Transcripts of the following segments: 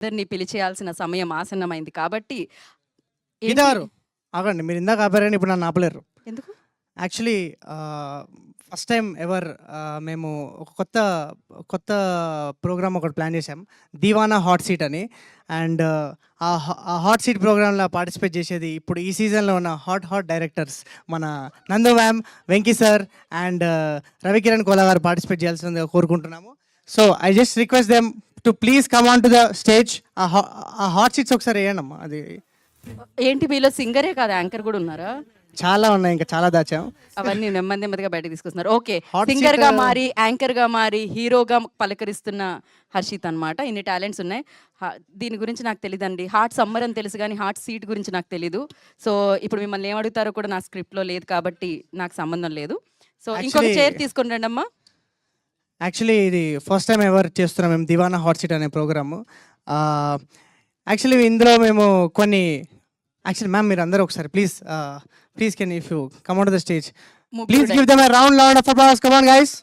ఇద్దరిని పిలిచేయాల్సిన సమయం ఆసన్నమైంది కాబట్టి ఏంటి? గిటారు ఆగండి, మీరు ఇందాక ఆపారని ఇప్పుడు నన్ను ఆపలేరు. ఎందుకు? యాక్చువల్లీ ఫస్ట్ టైం ఎవర్ మేము ఒక కొత్త కొత్త ప్రోగ్రామ్ ఒకటి ప్లాన్ చేసాం, దీవానా హాట్ సీట్ అని. అండ్ ఆ హాట్ సీట్ ప్రోగ్రాంలో పార్టిసిపేట్ చేసేది ఇప్పుడు ఈ సీజన్లో ఉన్న హాట్ డైరెక్టర్స్ మన Nandu ma'am, Venky sir and Ravikiran Kola గారు పార్టిసిపేట్ చేయాల్సిందిగా కోరుకుంటున్నాము. So I just request them to please come on to the stage. ఆ హాట్ సీట్స్ ఒకసారి వేయండి అమ్మా. అది ఏంటి మీలో సింగరే కాదు యాంకర్ కూడా ఉన్నారా? చాలా ఉన్నాయి, ఇంకా చాలా దాచాం. అవన్నీ నెమ్మదిగా బయటకు తీసుకొస్తున్నారు. ఓకే, Hot సింగర్ seat- గా మారి యాంకర్ గా మారి హీరోగా పలకరిస్తున్న హర్షిత్ అన్నమాట. ఇన్ని టాలెంట్స్ ఉన్నాయి. దీని గురించి నాకు తెలియదండి. హాట్ సమ్మర్ అని తెలుసు కానీ హాట్ సీట్ గురించి నాకు తెలీదు. సో ఇప్పుడు మిమ్మల్ని ఏమడుగుతారో కూడా నా స్క్రిప్ట్ లో లేదు కాబట్టి నాకు సంబంధం లేదు. సో ఇంకొక Actually- చైర్ తీసుకుని రండి అమ్మా. యాక్చువల్లీ ఇది ఫస్ట్ టైం ఎవర్ చేస్తున్నాం మేము దివానా హాట్ సీట్ అనే ప్రోగ్రాము. యాక్చువల్లీ ఇందులో మేము కొన్ని యాక్చువల్లీ మ్యామ్ మీరు అందరూ ఒకసారి please can if you come on to the stage please give them a round of applause. Come on guys.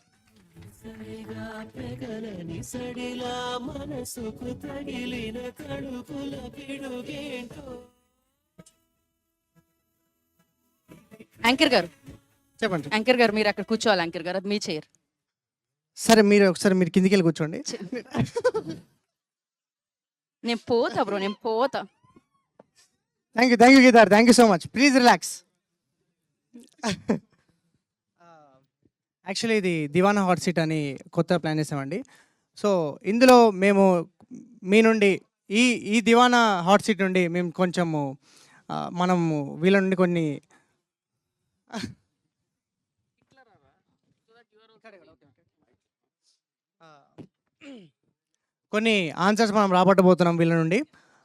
Anchor గారు, చెప్పండి. యాంకర్ గారు మీరు అక్కడ కూర్చోవాలి. యాంకర్ గారు అది మీ చైర్. సరే మీరు ఒకసారి మీరు కిందికి వెళ్ళి కూర్చోండి. నేను పోతా బ్రో, నేను పోతా. థ్యాంక్ యూ గీతార్, thank you so much. Please relax. Actually ఇది దివానా హాట్ సీట్ అని కొత్త ప్లాన్ చేసామండి. సో ఇందులో మేము మీ నుండి ఈ దివానా హాట్ సీట్ నుండి మేము కొంచెము మనము వీళ్ళ నుండి కొన్ని ఆన్సర్స్ మనం రాబట్టబోతున్నాం వీళ్ళ నుండి.